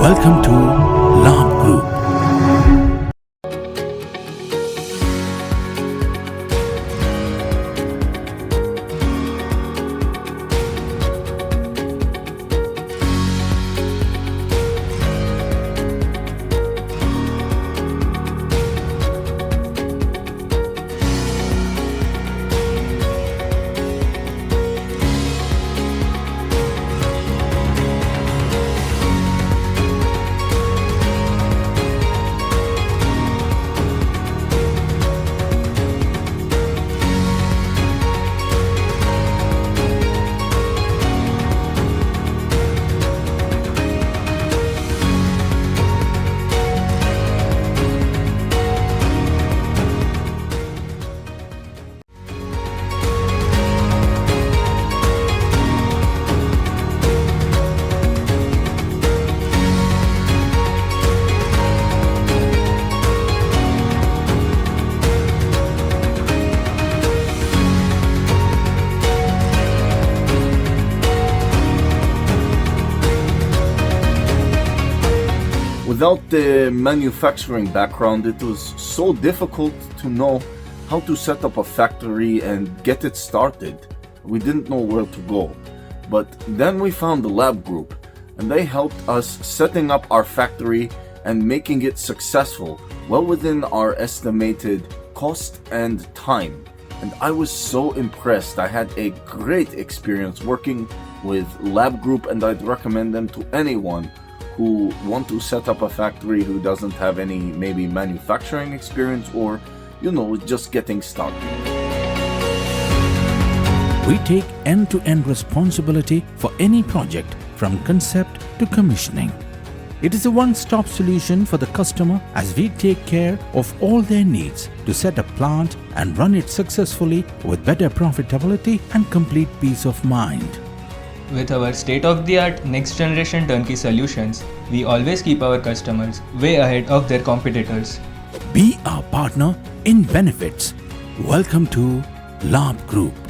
Welcome to Labh Group. Without the manufacturing background, it was so difficult to know how to set up a factory and get it started. We didn't know where to go. But then we found the Labh Group, and they helped us setting up our factory and making it successful, well within our estimated cost and time. And I was so impressed. I had a great experience working with Labh Group, and I'd recommend them to anyone who want to set up a factory who doesn't have any maybe manufacturing experience or, just getting started. We take end-to-end responsibility for any project from concept to commissioning. It is a one-stop solution for the customer as we take care of all their needs to set a plant and run it successfully with better profitability and complete peace of mind. With our state-of-the-art next-generation turnkey solutions, we always keep our customers way ahead of their competitors. Be our partner in benefits. Welcome to Labh Group.